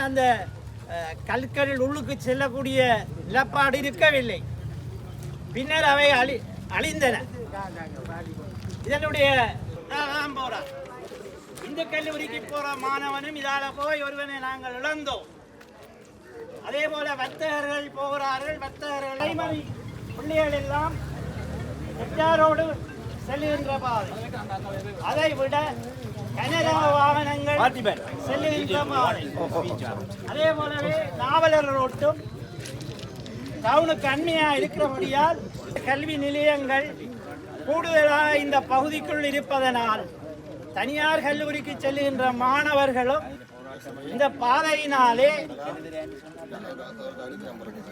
அந்த கல்கரில் உள்ளுக்கு செல்லக்கூடிய நிலப்பாடு இருக்கவில்லை. பின்னர் அவை அழிந்தன. இதனுடைய இந்த கல்லூரிக்கு போற மாணவனும் இதால போய் ஒருவனை நாங்கள் இழந்தோம். அதே போல வர்த்தகர்கள் போகிறார்கள். வர்த்தகர்கள் பிள்ளைகள் எல்லாம் பெற்றாரோடு செல்லுகின்ற பாதை, அதை விட கனரக வாகனங்கள் செல்லுகின்ற பாதை. அதே போலவே நாவலர் ரோட்டும் டவுனுக்கு அண்மையா இருக்கிறபடியால் கல்வி நிலையங்கள் கூடுதலாக இந்த பகுதிக்குள் இருப்பதனால் தனியார் கல்லூரிக்கு செல்லுகின்ற மாணவர்களும் இந்த பாதையினாலே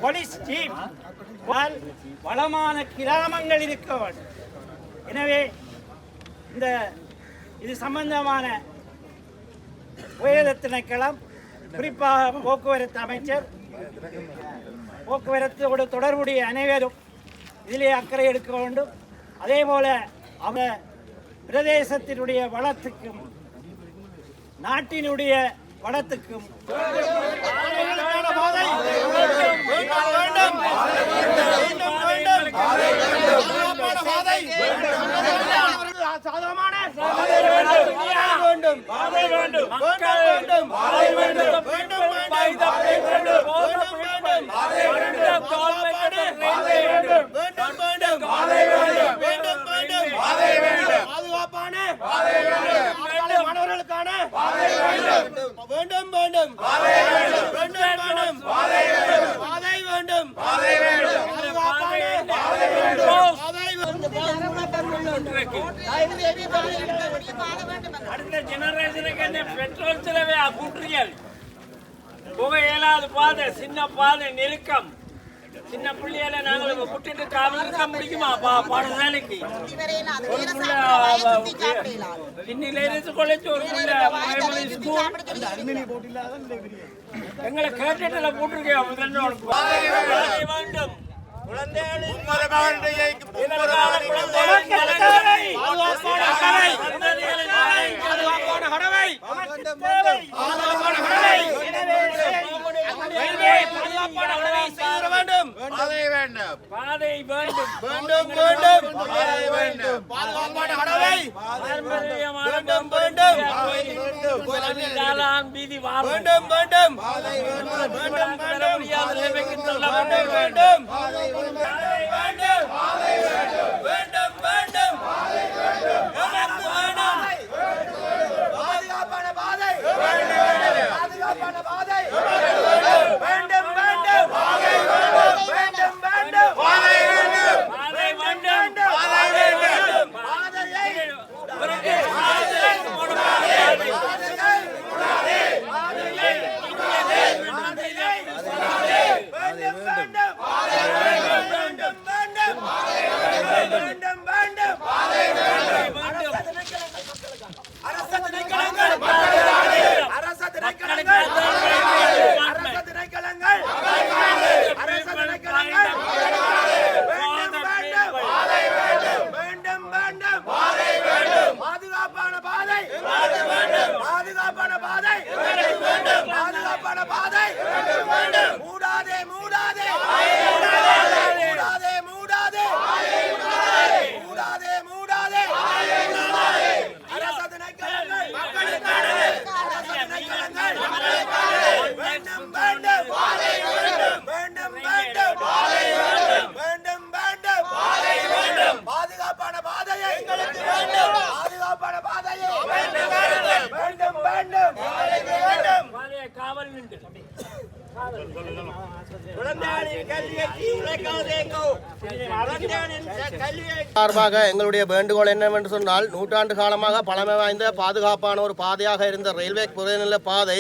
போலீஸ் ஜீப் வளமான கிராமங்கள் இருக்க வேண்டும். எனவே இது சம்பந்தமான உயர் திணைக்களம், குறிப்பாக போக்குவரத்து அமைச்சர், போக்குவரத்தோடு தொடர்புடைய அனைவரும் இதிலே அக்கறை எடுக்க வேண்டும். அதே போல அவர் பிரதேசத்தினுடைய வளத்துக்கும் நாட்டினுடைய வளத்துக்கும் அடுத்த ஜெனரேஷனுக்கு பெட்ரோல் செலவே கூட்டுறீர்கள். புகை இயலாத பாதை, சின்ன பாதை, நெருக்கம். சின்ன பிள்ளைகளை நாங்களுக்கு விட்டுட்டு இருக்க முடியுமா? பாடசாலைக்கு இன்னில இருந்து கொலைச்சு ஒரு ஸ்கூல் எங்களை கேட்டுல போட்டிருக்கேன். வேண்டும் சார்பாக எங்களுடைய வேண்டுகோள் என்னவென்று சொன்னால், நூற்றாண்டு காலமாக பழமை வாய்ந்த பாதுகாப்பான ஒரு பாதையாக இருந்த ரயில்வே புறநிலை பாதை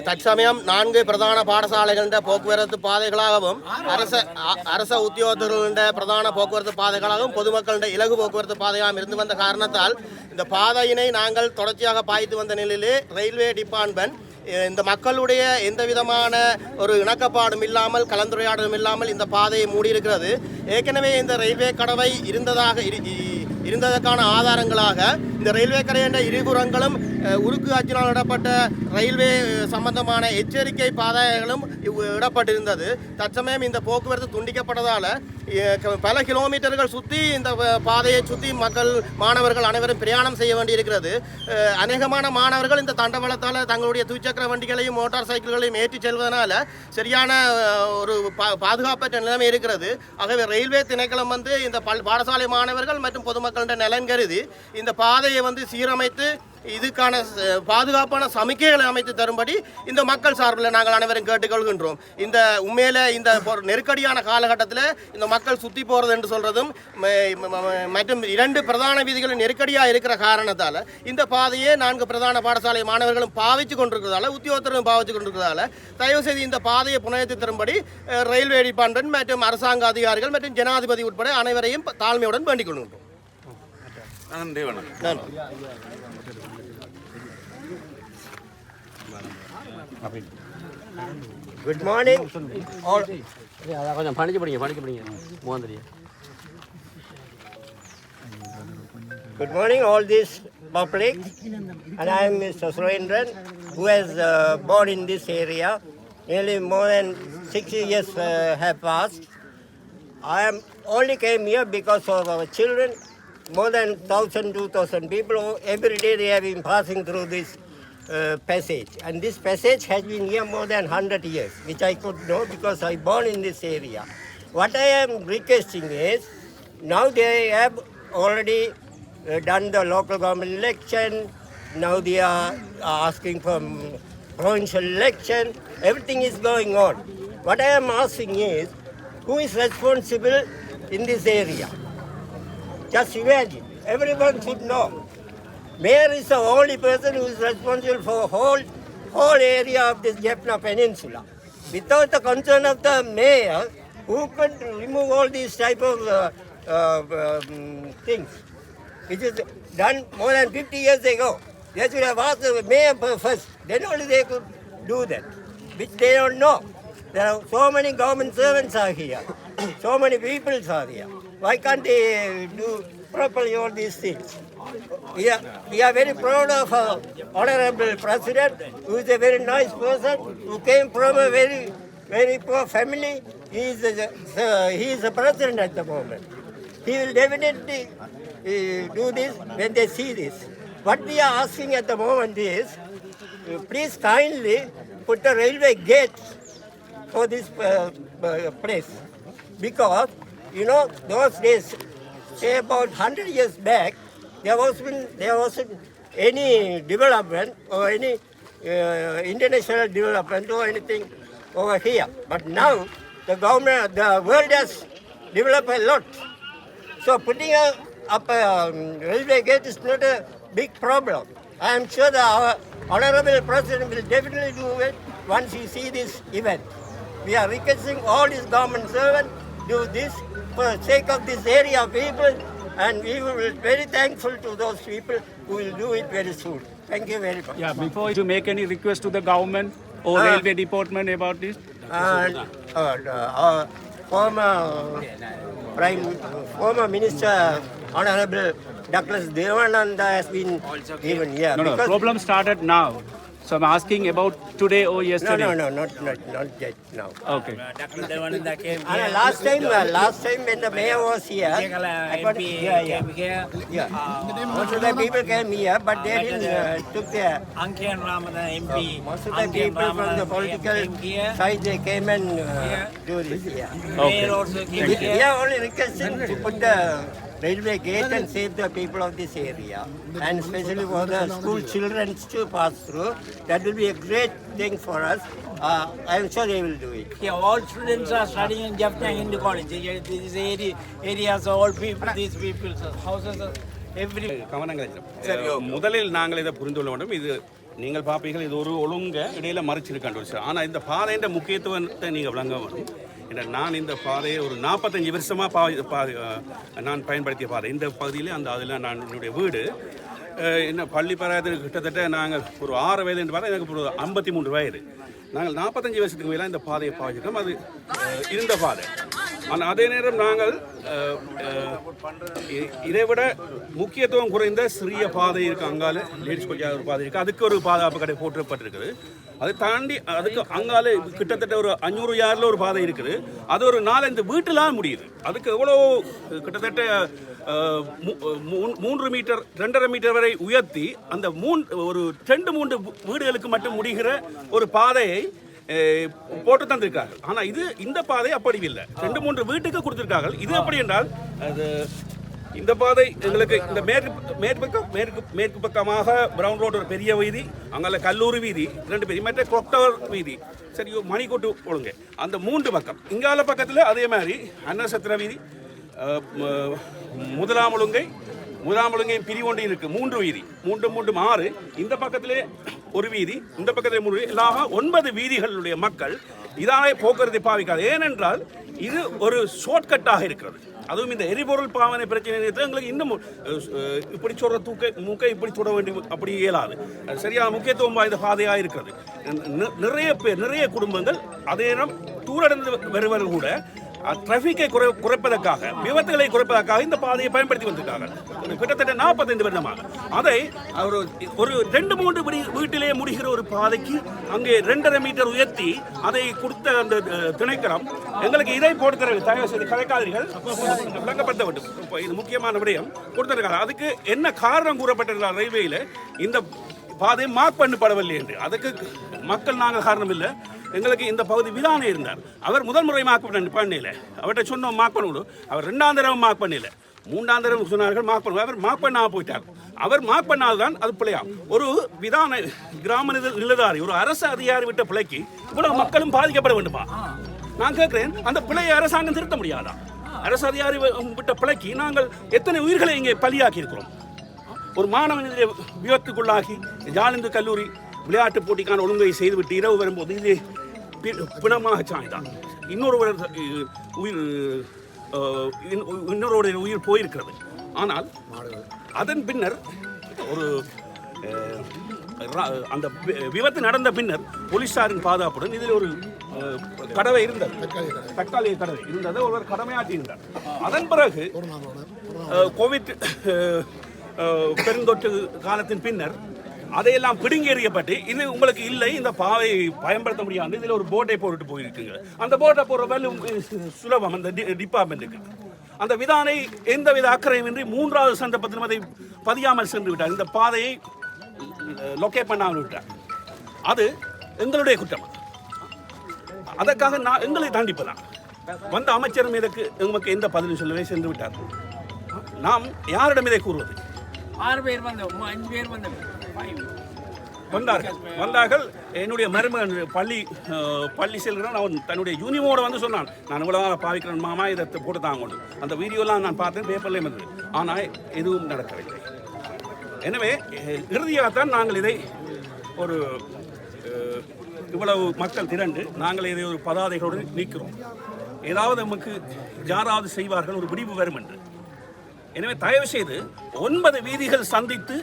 தற்சமயம் 4 பிரதான பாடசாலைகளின் போக்குவரத்து பாதைகளாகவும் அரச உத்தியோகத்தர்களின் பிரதான போக்குவரத்து பாதைகளாகவும் பொதுமக்களின் இலகு போக்குவரத்து பாதையாகவும் இருந்து வந்த காரணத்தால் இந்த பாதையினை நாங்கள் தொடர்ச்சியாக பாய்த்து வந்த நிலையிலே ரயில்வே டிபார்ட்மெண்ட் இந்த மக்களுடைய எந்த விதமான ஒரு இணக்கப்பாடும் இல்லாமல் கலந்துரையாடலும் இல்லாமல் இந்த பாதையை மூடியிருக்கிறது. ஏற்கனவே இந்த ரயில்வே கடவை இருந்ததற்கான ஆதாரங்களாக இந்த ரயில்வே கரையின் இருபுறங்களும் உருக்கு அச்சினால் இடப்பட்ட ரயில்வே சம்பந்தமான எச்சரிக்கை பாதைகளும் இடப்பட்டிருந்தது. தற்சமயம் இந்த போக்குவரத்து துண்டிக்கப்பட்டதால் பல கிலோமீட்டர்கள் சுற்றி இந்த பாதையை சுற்றி மக்கள் மாணவர்கள் அனைவரும் பிரயாணம் செய்ய வேண்டியிருக்கிறது. அநேகமான மாணவர்கள் இந்த தண்டவாளத்தால் தங்களுடைய துவிச்சக்கர வண்டிகளையும் மோட்டார் சைக்கிள்களையும் ஏற்றி செல்வதனால சரியான ஒரு பாதுகாப்பற்ற நிலைமை இருக்கிறது. ஆகவே ரயில்வே திணைக்களம் இந்த பாடசாலை மாணவர்கள் மற்றும் பொதுமக்களின் நலன் கருதி இந்த பாதையை சீரமைத்து இதுக்கான பாதுகாப்பான சமிக்கைகளை அமைத்து தரும்படி இந்த மக்கள் சார்பில் நாங்கள் அனைவரும் கேட்டுக்கொள்கின்றோம். இந்த உண்மையில இந்த நெருக்கடியான காலகட்டத்தில் இந்த மக்கள் சுற்றி போகிறது என்று சொல்றதும் மற்றும் 2 பிரதான வீதிகளில் நெருக்கடியாக இருக்கிற காரணத்தால் இந்த பாதையை 4 பிரதான பாடசாலை மாணவர்களும் பாவிச்சு கொண்டிருக்கிறதால உத்தியோகத்தரும் பாவிச்சு கொண்டிருக்கிறதால தயவு செய்து இந்த பாதையை புனயத்து தரும்படி ரயில்வே டிபார்ட்மெண்ட் மற்றும் அரசாங்க அதிகாரிகள் மற்றும் ஜனாதிபதி உட்பட அனைவரையும் தாழ்மையுடன் வேண்டிக் கொள்கின்றோம். நன்றி, வணக்கம். நன்றி. Good morning. All. Good morning, all this public. And I am Mr. Surendran, who was born in this area. Nearly more than 60 years have passed. I am only came here because of our children. More than 1,000, 2,000 people every day they have been passing through this passage, and this passage has been here more than 100 years, which I could know because I born in this area. What I am requesting is, now they have already done the local government election, now they are asking for provincial election, everything is going on. What I am asking is, who is responsible in this area? Just imagine, everyone should know. Mayor is the only person who is responsible for whole area of this Jaffna Peninsula. Without the concern of the mayor, who could remove all these type of things, which is done more than 50 years ago. They should have asked the mayor first, then only they could do that, which they don't know. There are so many government servants are here, so many people are here. Why can't they do properly all these things? We are very proud of our Honorable President, who is a very nice person, who came from a very, very poor family. He is the president at the moment. He will definitely do this when they see this. What we are asking at the moment is, please kindly put a railway gate for this place. Because, those days, say about 100 years back, there wasn't any development or any international development or anything over here. But now the world has developed a lot. So putting up a railway gate is not a big problem. I am sure that our Honorable President will definitely do it once he sees this event. We are requesting all his government servants do this for the sake of this area of people, and we will be very thankful to those people who will do it very soon. Thank you very much. Yeah, before you make any request to the government or railway department about this? Our former Minister, Honorable Douglas Devananda has been given here. No, problem started now. So I'm asking about today or yesterday. No, not yet now. Okay. Last time when the mayor was here, most of the people came here, but they didn't took their. Ankian Ramadan MP. Most of the people from the political side they came and do this here. Mayor also came here. We are only requesting to put the railway gate and save the people of this area, and especially for the school children to pass through. That will be a great thing for us. I am sure they will do it. Yeah, all students are studying in Jaffna Hindu College. These areas, all people, these people's houses, every. முதலில் நாங்கள் இதை புரிந்து கொள்ள வேண்டும். இது நீங்கள் பார்ப்பீர்கள், இது ஒரு ஒழுங்க இடையில மறைச்சிருக்காண்டு விஷயம். ஆனால் இந்த பாதையின் முக்கியத்துவத்தை நீங்கள் விளங்க வேண்டும். நான் இந்த பாதையை ஒரு 45 வருஷமாக நான் பயன்படுத்திய பாதை இந்த பகுதியிலே அதில் நான் என்னுடைய வீடு என்ன பள்ளி பராயத்தில் கிட்டத்தட்ட நாங்கள் ஒரு 6 வயதுன்னு பார்த்தா எனக்கு ஒரு 53 வயது. நாங்கள் 45 வருஷத்துக்கு மேலே இந்த பாதையை பாய்ச்சிட்டோம். அது இருந்த பாதை ஆனால் அதே நேரம் நாங்கள் இதைவிட முக்கியத்துவம் குறைந்த சிறிய பாதை இருக்குது, அங்கால லேடிஸ் கொஞ்சம் ஒரு பாதை இருக்குது, அதுக்கு ஒரு பாதுகாப்பு கடை போட்டுப்பட்டிருக்குது. அதை தாண்டி அதுக்கு அங்கால கிட்டத்தட்ட ஒரு 500 யார்டில் ஒரு பாதை இருக்குது. அது ஒரு 4-5 வீட்டுலாம் முடியுது. அதுக்கு எவ்வளோ கிட்டத்தட்ட 3 மீட்டர் 2.5 மீட்டர் வரை உயர்த்தி அந்த ஒரு 2-3 வீடுகளுக்கு மட்டும் முடிகிற ஒரு பாதையை போட்டு தந்திருக்கார்கள். ஆனால் இந்த பாதை அப்படி இல்லை, 2-3 வீட்டுக்கு கொடுத்திருக்கார்கள். இது எப்படி என்றால் இந்த பாதை எங்களுக்கு இந்த மேற்கு பக்கமாக பிரவுன் ரோடு ஒரு பெரிய வீதி, அங்கே கல்லூரி வீதி 2 வீதி, மற்ற கிளாக் டவர் வீதி, சரி மணிக்கூட்டு ஒழுங்கு, அந்த 3 பக்கம். இங்கால பக்கத்தில் அதே மாதிரி அன்னசத்திர வீதி, முதலாம் ஒழுங்கை பிரிவொண்டு இருக்கு, 3 வீதி, 3 6. இந்த பக்கத்திலே ஒரு வீதி, இந்த பக்கத்திலே 3 வீதி, எல்லாம் 9 வீதிகளுடைய மக்கள் இதான போக்குவரத்தை பாவிக்காது. ஏனென்றால் இது ஒரு ஷார்ட்கட்டாக இருக்கிறது. அதுவும் இந்த எரிபொருள் பாவனை பிரச்சனை எங்களுக்கு இன்னும் இப்படி சொல்ற மூக்கை இப்படி தொட வேண்டி அப்படி இயலாது. சரியான முக்கியத்துவம் வாய்ந்த பாதையாக இருக்கிறது. நிறைய குடும்பங்கள் அதே நேரம் தூரடைந்து வருவர்கள் கூட டிராஃபிக்கை குறைப்பதற்காக, விபத்துகளை குறைப்பதற்காக இந்த பாதையை பயன்படுத்தி வந்திருக்காங்க. கிட்டத்தட்ட 45 வருடமாக அதை ஒரு 2-3 வீட்டிலே முடிகிற ஒரு பாதைக்கு அங்கே 2.5 மீட்டர் உயர்த்தி அதை கொடுத்த அந்த திணைக்களம் எங்களுக்கு இதை போட்டு தர தயவு செய்து கலைக்காதீர்கள், விளங்கப்படுத்த வேண்டும். இப்போ இது முக்கியமான விடயம் கொடுத்திருக்காங்க. அதுக்கு என்ன காரணம் கூறப்பட்டிருக்கிறார் ரயில்வேயில், இந்த பாதை மார்க் பண்ணப்படவில்லை என்று. அதுக்கு மக்கள் நாங்கள் காரணம் இல்லை, எங்களுக்கு இந்த பகுதி விதானே இருந்தார். அவர் முதல் முறை மார்க் பண்ணல, அவர்கிட்ட சொன்னோம் மார்க் பண்ணணும். அவர் 2ஆம் தடவை மார்க் பண்ணல, 3ஆம் தடவை சொன்னார்கள் மார்க் பண்ணுவோம். அவர் மார்க் பண்ணாமல் போயிட்டார். அவர் மார்க் பண்ணால்தான் அது பிள்ளையாம். ஒரு விதான கிராம நிலதாரி, ஒரு அரசு அதிகாரி விட்ட பிள்ளைக்கு இவ்வளவு மக்களும் பாதிக்கப்பட வேண்டுமா? நான் கேட்கிறேன், அந்த பிள்ளையை அரசாங்கம் திருத்த முடியாதா? அரசு அதிகாரி விட்ட பிள்ளைக்கு நாங்கள் எத்தனை உயிர்களை இங்கே பலியாக்கி இருக்கிறோம். ஒரு மாணவன் விபத்துக்குள்ளாகி ஜாலிந்து கல்லூரி விளையாட்டு போட்டிக்கான ஒழுங்கை செய்துவிட்டு இரவு வரும்போது இது பிணமாக சாய்ந்தான். இன்னொருடைய உயிர் போயிருக்கிறது. ஆனால் அதன் பின்னர் ஒரு அந்த விபத்து நடந்த பின்னர் போலீசாரின் பாதுகாப்புடன் இதில் ஒரு கடவை இருந்தது, தற்காலிக கடவை இருந்தது, ஒருவர் கடமையாற்றி இருந்தார். அதன் பிறகு கோவிட் பெருந்தொற்று காலத்தின் பின்னர் அதையெல்லாம் பிடுங்கி எறியப்பட்டு இது உங்களுக்கு இல்லை, இந்த பாவை பயன்படுத்த முடியாது, இதில் ஒரு போட்டை போட்டுட்டு போயிருக்குங்க. அந்த போட்டை போடுற வேலை சுலபம் அந்த டிபார்ட்மெண்ட்டுக்கு. அந்த விதானை எந்தவித அக்கறையும் இன்றி 3வது சந்தர்ப்பத்திலும் அதை பதியாமல் சென்று விட்டார். இந்த பாதையை லொக்கேட் பண்ணாமல் விட்டார். அது எங்களுடைய குற்றம். அதற்காக எங்களை தாண்டிப்பதான் வந்த அமைச்சரும் இதற்கு எங்களுக்கு எந்த பதிலும் சொல்லவே சென்று விட்டார். நாம் யாரிடம் இதை கூறுவது? 6 பேர் வந்தோம், 5 பேர் வந்தார்கள். என்னுடைய மருமகன் பள்ளி செல்கிறான். அவன் தன்னுடைய யூனிமோட வந்து சொன்னான், நான் இவ்வளவு பாவிக்கிறேன் மாமா, இதை போட்டு தாங்க கொண்டு. அந்த வீடியோலாம் நான் பார்த்தேன், பேப்பர்லேயும் இருந்தது. ஆனால் எதுவும் நடக்கவில்லை. எனவே இறுதியாகத்தான் நாங்கள் இதை ஒரு இவ்வளவு மக்கள் திரண்டு நாங்கள் இதை ஒரு பதாதைகளோடு நீக்கிறோம். ஏதாவது நமக்கு யாராவது செய்வார்கள், ஒரு விடிவு வரும் என்று. எனவே தயவு செய்து 9 வீதிகள் சந்தித்து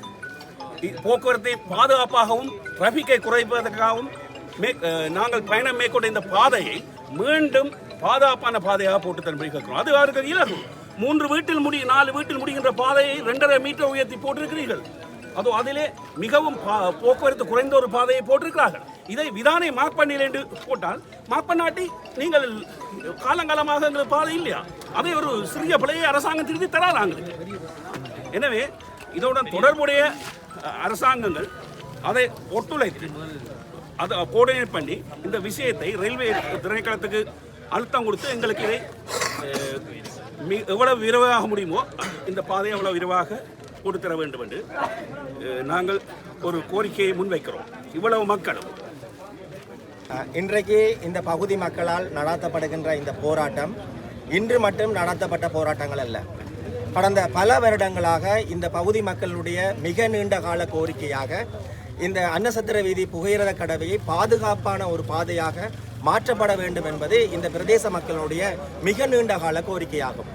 போக்குவரத்தை பாதுகாப்பாகவும் டிராபிக்கை குறைப்பதற்காகவும் நாங்கள் பயணம் மேற்கொண்ட இந்த பாதையை மீண்டும் பாதுகாப்பான பாதையாக போட்டு தரும்படி கேட்கிறோம். அது அவர்கள் இலகு. 4 வீட்டில் முடிகின்ற பாதையை 2.5 மீட்டர் உயர்த்தி போட்டிருக்கிறீர்கள். அதுவும் அதிலே மிகவும் போக்குவரத்து குறைந்த ஒரு பாதையை போட்டிருக்கிறார்கள். இதை விதானை மார்க் பண்ணல என்று போட்டால், மார்க் பண்ணாட்டி நீங்கள் காலங்காலமாக எங்களுக்கு பாதை இல்லையா? அதை ஒரு சிறிய பிள்ளையை அரசாங்கம் திருத்தி தராதாங்க. எனவே இதோட தொடர்புடைய அரசாங்கங்கள் அதை ஒத்துழைத்து அதை கோஆர்டினேட் பண்ணி இந்த விஷயத்தை ரயில்வே திணைக்களத்துக்கு அழுத்தம் கொடுத்து எங்களுக்கு இதை எவ்வளவு விரைவாக முடியுமோ இந்த பாதையை எவ்வளவு விரைவாக கொடுத்தர வேண்டும் என்று நாங்கள் ஒரு கோரிக்கையை முன்வைக்கிறோம். இவ்வளவு மக்களும் இன்றைக்கு இந்த பகுதி மக்களால் நடத்தப்படுகின்ற இந்த போராட்டம் இன்று மட்டும் நடத்தப்பட்ட போராட்டங்கள் அல்ல. கடந்த பல வருடங்களாக இந்த பகுதி மக்களுடைய மிக நீண்ட கால கோரிக்கையாக இந்த அன்னசத்திர வீதி புகையிரத கடவையை பாதுகாப்பான ஒரு பாதையாக மாற்றப்பட வேண்டும் என்பது இந்த பிரதேச மக்களுடைய மிக நீண்ட கால கோரிக்கையாகும்.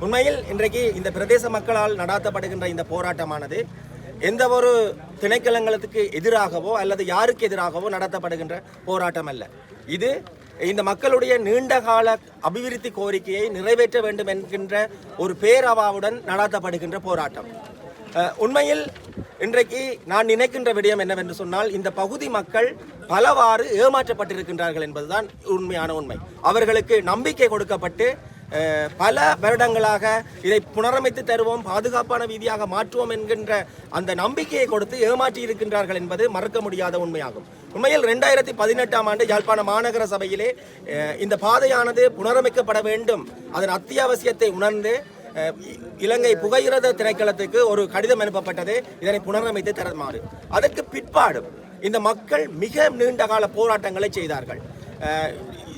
உண்மையில் இன்றைக்கு இந்த பிரதேச மக்களால் நடாத்தப்படுகின்ற இந்த போராட்டமானது எந்த ஒரு திணைக்களங்களுக்கு எதிராகவோ அல்லது யாருக்கு எதிராகவோ நடத்தப்படுகின்ற போராட்டம் அல்ல. இது இந்த மக்களுடைய நீண்டகால அபிவிருத்தி கோரிக்கையை நிறைவேற்ற வேண்டும் என்கின்ற ஒரு பேரவாவுடன் நடாத்தப்படுகின்ற போராட்டம். உண்மையில் இன்றைக்கு நான் நினைக்கின்ற விடயம் என்னவென்று சொன்னால், இந்த பகுதி மக்கள் பலவாறு ஏமாற்றப்பட்டிருக்கின்றார்கள் என்பதுதான் உண்மையான உண்மை. அவர்களுக்கு நம்பிக்கை கொடுக்கப்பட்டு பல வருடங்களாக இதை புனரமைத்து தருவோம், பாதுகாப்பான வீதியாக மாற்றுவோம் என்கின்ற அந்த நம்பிக்கையை கொடுத்து ஏமாற்றி இருக்கின்றார்கள் என்பது மறக்க முடியாத உண்மையாகும். உண்மையில் 2018ஆம் ஆண்டு யாழ்ப்பாண மாநகர சபையிலே இந்த பாதையானது புனரமைக்கப்பட வேண்டும், அதன் அத்தியாவசியத்தை உணர்ந்து இலங்கை புகையிரத திணைக்களத்துக்கு ஒரு கடிதம் அனுப்பப்பட்டது, இதனை புனரமைத்து தருமாறு. அதற்கு பிற்பாடும் இந்த மக்கள் மிக நீண்டகால போராட்டங்களை செய்தார்கள்.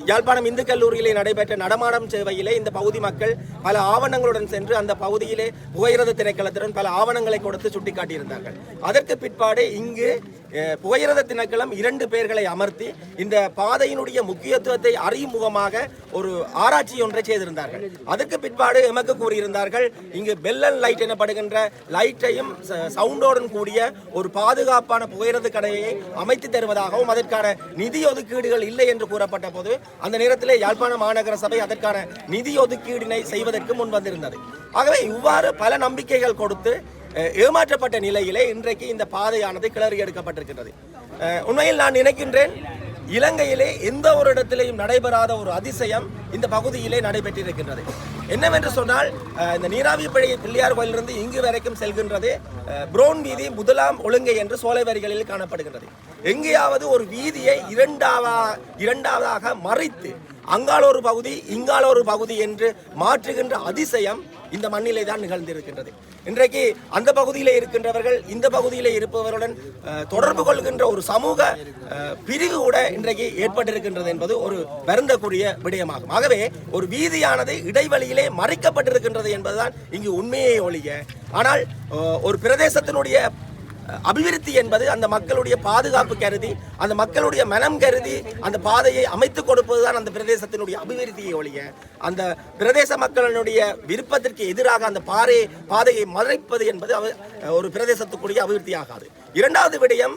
யாழ்ப்பாணம் இந்து கல்லூரியிலே நடைபெற்ற நடமாடும் சேவையிலே இந்த பகுதி மக்கள் பல ஆவணங்களுடன் சென்று அந்த பகுதியிலே புகையிரத திணைக்களத்துடன் பல ஆவணங்களை கொடுத்து சுட்டிக்காட்டியிருந்தார்கள். அதற்கு பிற்பாடு இங்கு புகையிரத திணைக்களம் 2 பேர்களை அமர்த்தி இந்த பாதையினுடைய முக்கியத்துவத்தை அறியும் முகமாக ஒரு ஆராய்ச்சி ஒன்றை செய்திருந்தார்கள். அதற்கு பிற்பாடு எமக்கு கூறியிருந்தார்கள், இங்கு பெல் அண்ட் லைட் எனப்படுகின்ற லைட்டையும் சவுண்டோடன் கூடிய ஒரு பாதுகாப்பான புகையிரத கடையை அமைத்து தருவதாகவும் அதற்கான நிதி ஒதுக்கீடுகள் இல்லை என்று கூறப்பட்ட போது அந்த நேரத்திலே யாழ்ப்பாண மாநகர சபை அதற்கான நிதி ஒதுக்கீடினை செய்வதற்கு முன் வந்திருந்தது. ஆகவே இவ்வாறு பல நம்பிக்கைகள் கொடுத்து ஏமாற்றப்பட்ட நிலையிலே இன்றைக்கு இந்த பாதையானது கிளறி எடுக்கப்பட்டிருக்கின்றது. உண்மையில் நான் நினைக்கின்றேன், இலங்கையிலே எந்த ஒரு இடத்திலேயும் நடைபெறாத ஒரு அதிசயம் இந்த பகுதியிலே நடைபெற்றிருக்கின்றது. என்னவென்று சொன்னால், இந்த நீராவி பிள்ளையார் கோயிலிருந்து இங்கு வரைக்கும் செல்கின்றது புரோன் வீதி 1ஆம் ஒழுங்கை என்று சோலை வரிகளில் காணப்படுகின்றது. எங்கேயாவது ஒரு வீதியை இரண்டாவதாக மறைத்து அங்கால ஒரு பகுதி இங்கால ஒரு பகுதி என்று மாற்றுகின்ற அதிசயம் இந்த மண்ணிலே தான் நிகழ்ந்திருக்கின்றது. இன்றைக்கு அந்த பகுதியிலே இருக்கின்றவர்கள் இந்த பகுதியிலே இருப்பவருடன் தொடர்பு கொள்கின்ற ஒரு சமூக பிரிவு கூட இன்றைக்கு ஏற்பட்டிருக்கின்றது என்பது ஒரு வருந்தக்கூடிய விடயமாகும். ஆகவே ஒரு வீதியானது இடைவெளியிலே மறைக்கப்பட்டிருக்கின்றது என்பதுதான் இங்கு உண்மையை ஒழிய, ஆனால் ஒரு பிரதேசத்தினுடைய அபிவிருத்தி என்பது அந்த மக்களுடைய பாதுகாப்பு கருதி, அந்த மக்களுடைய மனம் கருதி அந்த பாதையை அமைத்துக் கொடுப்பதுதான் அந்த பிரதேசத்தினுடைய அபிவிருத்தியை ஒழிய, அந்த பிரதேச மக்களுடைய விருப்பத்திற்கு எதிராக அந்த பாதையை மறைப்பது என்பது ஒரு பிரதேசத்துக்குரிய அபிவிருத்தி ஆகாது. இரண்டாவது விடயம்,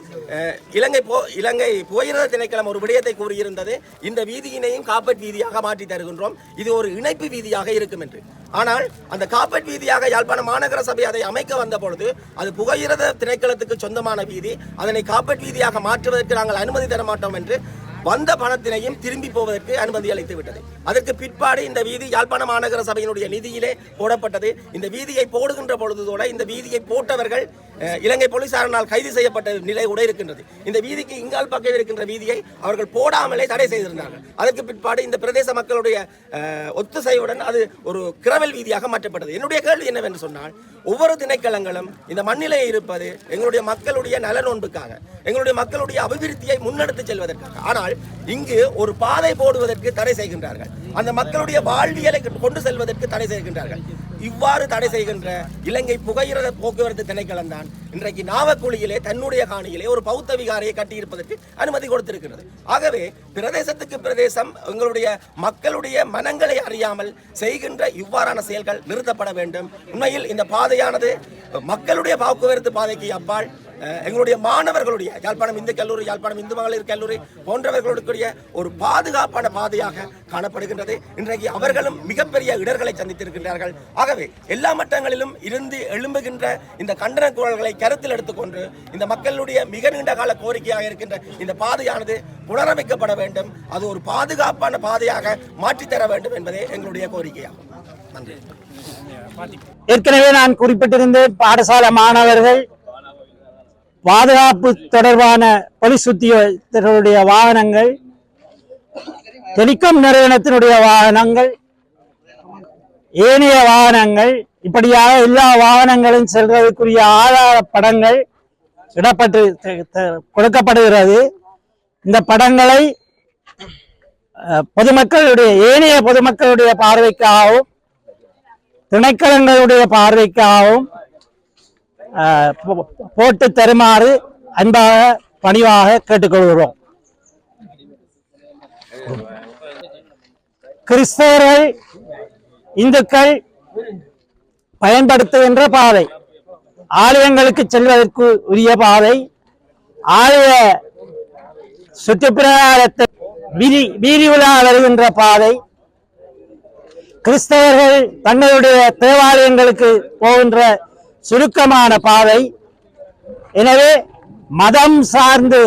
இலங்கை புகையிரத திணைக்களம் ஒரு விடயத்தை கூறியிருந்தது, இந்த வீதியினையும் காப்பட் வீதியாக மாற்றி தருகின்றோம், இது ஒரு இணைப்பு வீதியாக இருக்கும் என்று. ஆனால் அந்த காப்பட் வீதியாக யாழ்ப்பாண மாநகர சபை அதை அமைக்க வந்த பொழுது அது புகையிரத திணைக்களத்துக்கு சொந்தமான வீதி, அதனை காப்பட் வீதியாக மாற்றுவதற்கு நாங்கள் அனுமதி தர மாட்டோம் என்று வந்த பணத்தினையும் திரும்பி போவதற்கு அனுமதி அளித்து விட்டது. அதற்கு பிற்பாடு இந்த வீதி யாழ்ப்பாண மாநகர சபையினுடைய நிதியிலே போடப்பட்டது. இந்த வீதியை போடுகின்ற பொழுதுதோட இந்த வீதியை போட்டவர்கள் இலங்கை போலீசாரினால் கைது செய்யப்பட்ட நிலை கூட இருக்கின்றது. இந்த வீதிக்கு இங்கால் பக்கம் இருக்கின்ற வீதியை அவர்கள் போடாமலே தடை செய்திருந்தார்கள். அதற்கு பிற்பாடு இந்த பிரதேச மக்களுடைய ஒத்துசைவுடன் அது ஒரு கிரவல் வீதியாக மாற்றப்பட்டது. என்னுடைய கேள்வி என்னவென்று சொன்னால், ஒவ்வொரு திணைக்களங்களும் இந்த மண்ணிலே இருப்பது எங்களுடைய மக்களுடைய நலனொன்புக்காக, எங்களுடைய மக்களுடைய அபிவிருத்தியை முன்னெடுத்து செல்வதற்காக. ஆனால் இங்கு ஒரு பாதை போடுவதற்கு தடை செய்கின்றார்கள், அந்த மக்களுடைய வாழ்வியலை கொண்டு செல்வதற்கு தடை செய்கின்றார்கள். இவ்வாறு தடை செய்கின்ற இலங்கை புகையிரத போக்குவரத்து திணைக்களம் தான் இன்றைக்கு நாவக்குழியிலே தன்னுடைய காணியிலே ஒரு பௌத்த விகாரையை கட்டியிருப்பதற்கு அனுமதி கொடுத்திருக்கிறது. ஆகவே பிரதேசத்துக்கு பிரதேசம் எங்களுடைய மக்களுடைய மனங்களை அறியாமல் செய்கின்ற இவ்வாறான செயல்கள் நிறுத்தப்பட வேண்டும். உண்மையில் இந்த பாதையானது மக்களுடைய போக்குவரத்து பாதைக்கு அப்பால் எங்களுடைய மாணவர்களுடைய யாழ்ப்பாணம் இந்து கல்லூரி, யாழ்ப்பாணம் இந்து மகளிர் கல்லூரி போன்றவர்களுடைய ஒரு பாதுகாப்பான பாதையாக காணப்படுகின்றது. இன்றைக்கு அவர்களும் மிகப்பெரிய இடர்களை சந்தித்திருக்கின்றார்கள். ஆகவே எல்லா மட்டங்களிலும் இருந்து எழும்புகின்ற இந்த கண்டன குரல்களை கருத்தில் எடுத்துக்கொண்டு இந்த மக்களுடைய மிக நீண்ட கால கோரிக்கையாக இருக்கின்ற இந்த பாதையானது புனரமைக்கப்பட வேண்டும், அது ஒரு பாதுகாப்பான பாதையாக மாற்றித்தர வேண்டும் என்பதே எங்களுடைய கோரிக்கையாகும். நன்றி. ஏற்கனவே நான் குறிப்பிட்டிருந்தேன், பாடசாலை மாணவர்கள் பாதுகாப்பு தொடர்பான போலீஸ் உத்தியோகத்தர்களுடைய வாகனங்கள், டெலிகாம் நிறுவனத்தினுடைய வாகனங்கள், ஏனைய வாகனங்கள், இப்படியாக எல்லா வாகனங்களும் செல்வதற்குரிய ஆதார படங்கள் கொடுக்கப்படுகிறது. இந்த படங்களை ஏனைய பொதுமக்களுடைய பார்வைக்காகவும் திணைக்களங்களுடைய பார்வைக்காகவும் போட்டு தருமாறு அன்பாக பணிவாக கேட்டுக்கொள்கிறோம். கிறிஸ்தவர்கள் இந்துக்கள் பயன்படுத்துகின்ற பாதை, ஆலயங்களுக்கு செல்வதற்கு உரிய பாதை, ஆலய சுற்றுப்பிரகாரத்தை வீதி உலா வருகின்ற பாதை, கிறிஸ்தவர்கள் தங்களுடைய தேவாலயங்களுக்கு போகின்ற சுருக்கமான பாதை. எனவே மதம் சார்ந்து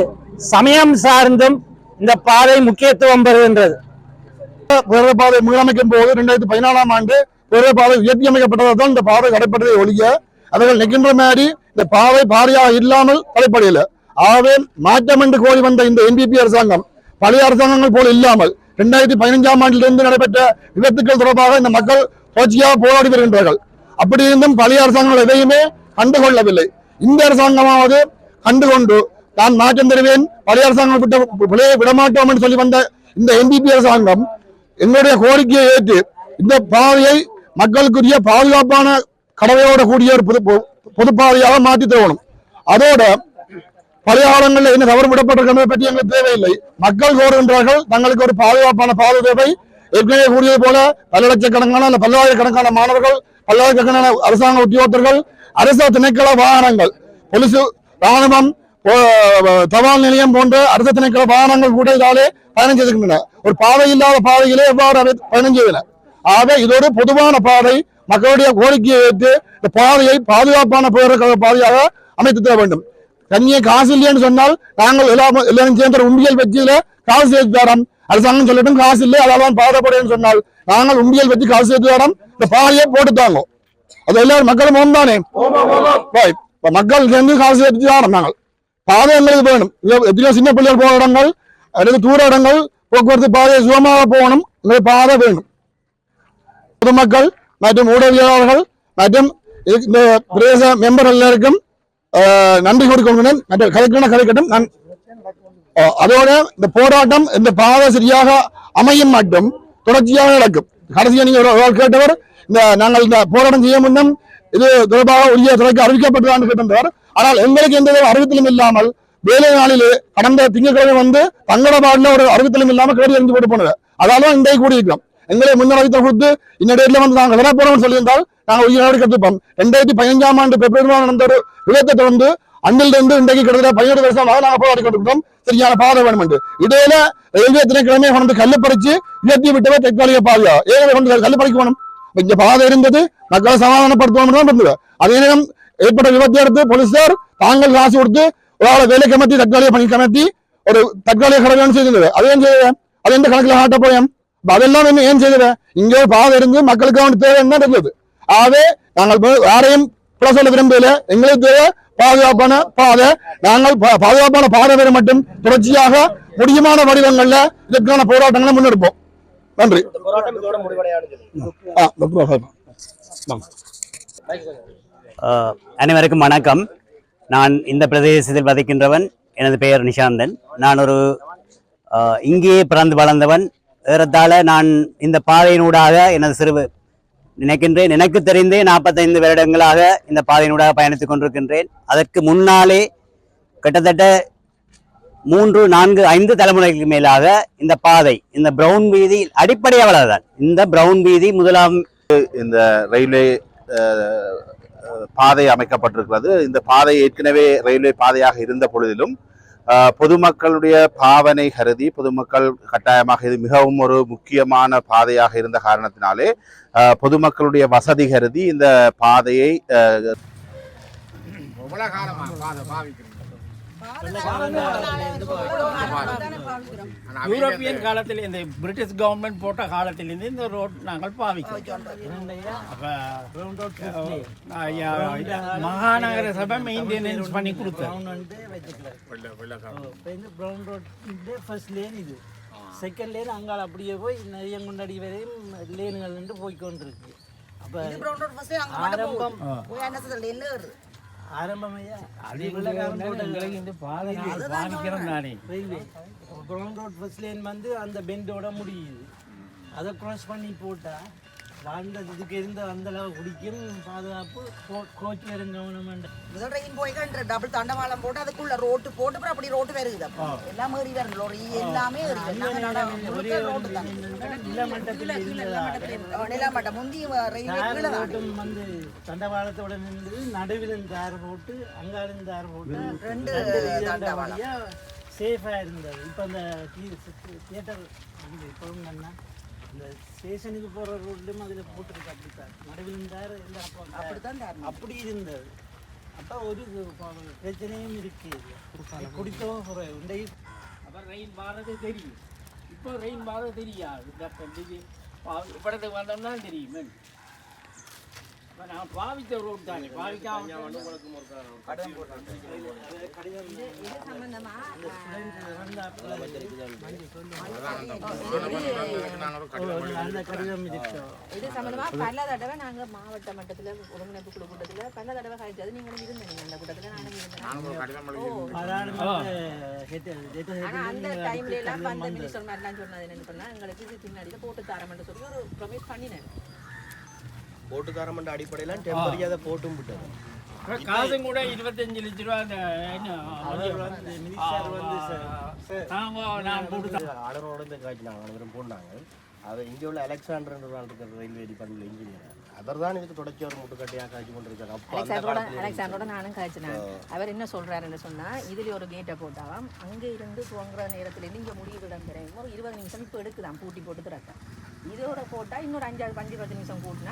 சமயம் சார்ந்தும் இந்த பாதை முக்கியத்துவம் பெறுகின்றது. பேரவை பாதை மீளமைக்கும் போது 2014 ஆண்டு பேரவை பாதை உயர்த்தி அமைக்கப்பட்டதால் இந்த பாதை கடைப்பட்டதை ஒழிய அவர்கள் நிற்கின்ற மாதிரி இந்த பாதை பாதையாக இல்லாமல் கடைப்படையில. ஆகவே மாற்றம் என்று கோரி வந்த இந்த NPP அரசாங்கம் பழைய அரசாங்கங்கள் போல இல்லாமல் 2015 ஆண்டிலிருந்து நடைபெற்ற விபத்துக்கள் தொடர்பாக இந்த மக்கள் தொடர்ச்சியாக போராடி வருகின்றார்கள். அப்படி இருந்தும் பழைய அரசாங்கங்கள் எதையுமே கண்டுகொள்ளவில்லை. இந்த அரசாங்கமாவது கண்டுகொண்டு நான் மாற்றம் தருவேன், பழைய அரசாங்கம் விடமாட்டோம் என்று சொல்லி வந்த இந்த NPP அரசாங்கம் எங்களுடைய கோரிக்கையை ஏற்று இந்த பாதையை மக்களுக்குரிய பாதுகாப்பான கடவையோட கூடிய ஒரு பொது பாதையாக மாற்றி தரணும். அதோட பழைய காலங்களில் என்ன தவறு விடப்பட்டிருக்கிறதை பற்றி எங்களுக்கு தேவையில்லை. மக்கள் கோருகின்றார்கள் தங்களுக்கு ஒரு பாதுகாப்பான பாதை தேவை. ஏற்கனவே கூறியது போல பல லட்சக்கணக்கான அல்ல பல்லாயிரக்கணக்கான மாணவர்கள், பல்லாயிரக்கணக்கான அரசாங்க உத்தியோகத்தர்கள், அரசு திணைக்கள வாகனங்கள், போலீஸ், ராணுவம், தபால் நிலையம் போன்ற அரசு திணைக்கள வாகனங்கள் கூட இதாலே பயணம் செய்திருக்கின்றன. ஒரு பாதை இல்லாத பாதையிலே எவ்வாறு அவை பயணம் செய்தன? ஆக இது ஒரு பொதுவான பாதை. மக்களுடைய கோரிக்கையை ஏற்று இந்த பாதையை பாதுகாப்பான பாதையாக அமைத்து தர வேண்டும். தனியே காசு இல்லைன்னு சொன்னால் நாங்கள் எல்லாரும் சேர்ந்த உண்டியல் வச்சியில காசு சேர்த்து தரோம். அரசாங்கம் சொல்லட்டும் காசு இல்லை அதான் பாதப்படுன்னு சொன்னால் நாங்கள் உண்டியல் வச்சு காசு சேர்த்து தரோம். இந்த பாதையை போட்டுத்தாங்க. அது எல்லாரும் மக்களும் ஒன்றானே. மக்கள் சேர்ந்து காசு சேர்த்து தரோம். நாங்கள் பாதை எங்களுக்கு வேணும். எத்தனையோ சின்ன பிள்ளைகள் போகிற இடங்கள் அல்லது தூர இடங்கள் போக்குவரத்து பாதையை சுகமாக போகணும். பாதை வேணும். பொதுமக்கள் மற்றும் ஊடகவியலாளர்கள் மற்றும் இந்த பிரதேச மெம்பர் எல்லாருக்கும் நன்றி கூறிக்கொள்கிறேன். கலைக்கட்டும். அதோட இந்த போராட்டம் இந்த பாதை சரியாக அமையும் மட்டும் தொடர்ச்சியாக நடக்கும். கடைசியாக நீங்கள் கேட்டவர் இந்த நாங்கள் இந்த போராட்டம் செய்ய முன்னும் இது தொடர்பாக உரிய துறைக்கு அறிவிக்கப்பட்டதான்னு கேட்டவர். ஆனால் எங்களுக்கு எந்த அறிவித்தலும் இல்லாமல் வேலை நாளிலே கடந்த திங்கட்கிழமை வந்து தங்கட பாடல ஒரு அறிவித்தலும் இல்லாமல் கேடு எரிஞ்சு போட்டு போனது. அதாலும் இன்றைக்கு கூடியிருக்கிறோம். எங்களை முன்னறிவித்த கொடுத்து இந்த டேட்ல வந்து நாங்கள் விட போறோம்னு சொல்லியிருந்தால் நாங்கள் உயிர் நடவடிக்கை எடுத்துப்போம். 2015 ஆண்டு பிப்ரவரி மாதம் நடந்த ஒரு விபத்தை தொடர்ந்து அன்றிலிருந்து இன்றைக்கு கிட்டத்தட்ட 17 வருஷமாக நாங்கள் போராடி கொண்டிருக்கிறோம். சரியான பாதை வேணும் என்று. இடையில ரயில்வே திணைக்கிழமை கொண்டு கல்லு பறிச்சு உயர்த்தி விட்டவே தற்காலிக பாதையா ஏழை கொண்டு கல்லு பறிக்க வேணும். இங்க பாதை இருந்தது, மக்களை சமாதானப்படுத்தணும் தான் இருந்தது. அதே நேரம் ஏற்பட்ட விபத்தை அடுத்து போலீசார் தாங்கள் காசு கொடுத்து ஒரு வேலை கமத்தி தற்காலிக பணி கமத்தி ஒரு தற்காலிக கடவுள் செய்திருந்தது. அது ஏன் செய்ய அது எந்த கணக்கில் காட்ட போயும் அதெல்லாம் என்ன ஏன் செய்தவன் இங்கே பாதை இருந்து மக்களுக்கு அவனுக்கு தேவை என்ன இருந்தது. ஆகவே நாங்கள் யாரையும் பிழை சொல்ல விரும்பல. எங்களுக்கு தேவை பாதுகாப்பான பாதை. நாங்கள் பாதுகாப்பான பாதை வரை மட்டும் தொடர்ச்சியாக முடியுமான வடிவங்கள்ல இதற்கான போராட்டங்களை முன்னெடுப்போம். நன்றி. அனைவருக்கும் வணக்கம். நான் இந்த பிரதேசத்தில் வசிக்கின்றவன். எனது பெயர் நிஷாந்தன். நான் ஒரு இங்கே பிறந்து வளர்ந்தவன். ஏறத்தாழ நான் இந்த பாதையினூடாக எனது நினைக்கின்றேன். எனக்கு தெரிந்தே 45 வருடங்களாக இந்த பாதையினூடாக பயணித்துக் கொண்டிருக்கின்றேன். அதற்கு முன்னாலே கிட்டத்தட்ட 3, 4, 5 தலைமுறைக்கு மேலாக இந்த பாதை, இந்த பிரவுன் வீதி அடிப்படை அவ்வளவுதான். இந்த பிரவுன் வீதி முதலாம் இந்த ரயில்வே பாதை அமைக்கப்பட்டிருக்கிறது. இந்த பாதை ஏற்கனவே ரயில்வே பாதையாக இருந்த பொழுதிலும் பொதுமக்களுடைய பாவனை கருதி பொதுமக்கள் கட்டாயமாக இது மிகவும் ஒரு முக்கியமான பாதையாக இருந்த காரணத்தினாலே பொதுமக்களுடைய வசதி கருதி இந்த பாதையை யூரோப்பியன் காலத்தில் இந்த பிரிட்டிஷ் கவர்மெண்ட் போட்ட காலத்திலிருந்து இந்த ரோட் நாங்கள் பாவிக்கிறோம். மகாநகர சபை மெயின்டெனன்ஸ் பண்ணி கொடுத்தோம். ஃபர்ஸ்ட் லேன் இது, செகண்ட் லேன் அங்கால அப்படியே போய் நிறைய கொண்டாடி வரையும் லேனுகள் நின்று போய்கொண்டிருக்கு. அப்போ ஆரம்பம் ஆரம்பமையா அது பாதிக்கிறோம் தானே. Railway ground road first lane வந்து அந்த பெண்டோட முடியுது. அதை க்ராஸ் பண்ணி போட்டால் வாழ்ந்த இதுக்கு இருந்த அந்த அளவு குடிக்கும் பாதுகாப்பு கோச் வேறு கவர்மெண்ட் ட்ரெயின் போய்கின்ற டபுள் தண்டவாளம் போட்டு அதுக்குள்ள ரோட்டு போட்டு அப்புறம் அப்படி ரோட்டு வருது. எல்லாம் ஏறி வரணும். லோரி எல்லாமே நிலமட்டம் முந்தி ரயில்வே வந்து தண்டவாளத்தோட நின்று நடுவில் தார் போட்டு அங்காலும் தார் போட்டு 2 தண்டவாளம் சேஃபாக இருந்தது. இப்போ அந்த தியேட்டர் இப்போவும் என்னன்னா இந்த ஸ்டேஷனுக்கு போகிற ரோட்லையும் அதில் போட்டுருக்கு. அப்படித்தான் நடுவில் இருந்தார் அப்படித்தான் அப்படி இருந்தது. அப்போ ஒரு பிரச்சனையும் இருக்குது. குடித்தவும் உண்டை. அப்புறம் ரெயின் வாரது தெரியும். இப்போ ரெயின் வாரது தெரியாது. இப்படத்துக்கு வந்தோம்னா தெரியும். இப்போ நான் பாவித்த ரோட் தானே பாவிக்காம இது சம்பந்தமா பல தடவை நாங்க மாவட்ட மட்டத்துல ஒருங்கிணைப்பு குழு கூட்டத்துல பல தடவை கழிச்சது. நீங்களும் இருந்தீங்க அந்த கூட்டத்துல, அந்த டைம்ல எல்லாம் அந்த மினிஸ்டர் மாதிரிலாம் சொன்னது என்ன சொன்னா, எங்களுக்கு இது பின்னாடியில போட்டு தரமென்று சொல்லி ஒரு ப்ரொவைட் பண்ணினேன். போட்டு தரமென்ற அடிப்படையில் டெம்பரரியாக அதை போட்டும் விட்டது. காசும் கூட 25 லட்ச ரூபா நான் போட்டு ஆளரோட இந்த காய்ச்சி நாங்கள் அனைவரும் போனாங்க. அவர் இங்கே உள்ள அலெக்சாண்டர் இருக்கிற ரயில்வே டிபார்ட்மெண்ட் இன்ஜினியர், அவர் தான் இதுக்கு தொடர்ச்சி ஒரு முட்டுக்கட்டையாக காய்ச்சி கொண்டிருக்காரு. அலெக்சாண்டரோட நானும் காய்ச்சினேன். அவர் என்ன சொல்றாருன்னு சொன்னா, இதுல ஒரு கேட்டை போட்டாலும் அங்கே இருந்து துவங்குற நேரத்துல இருந்து இங்கே முடிவு இடம் தரேன் ஒரு 20 நிமிஷம் இப்போ எடுக்குதான் பூட்டி போட்டு திறக்க. இதோட போட்டா இன்னொரு 5-10 நிமிஷம் கூட்டினா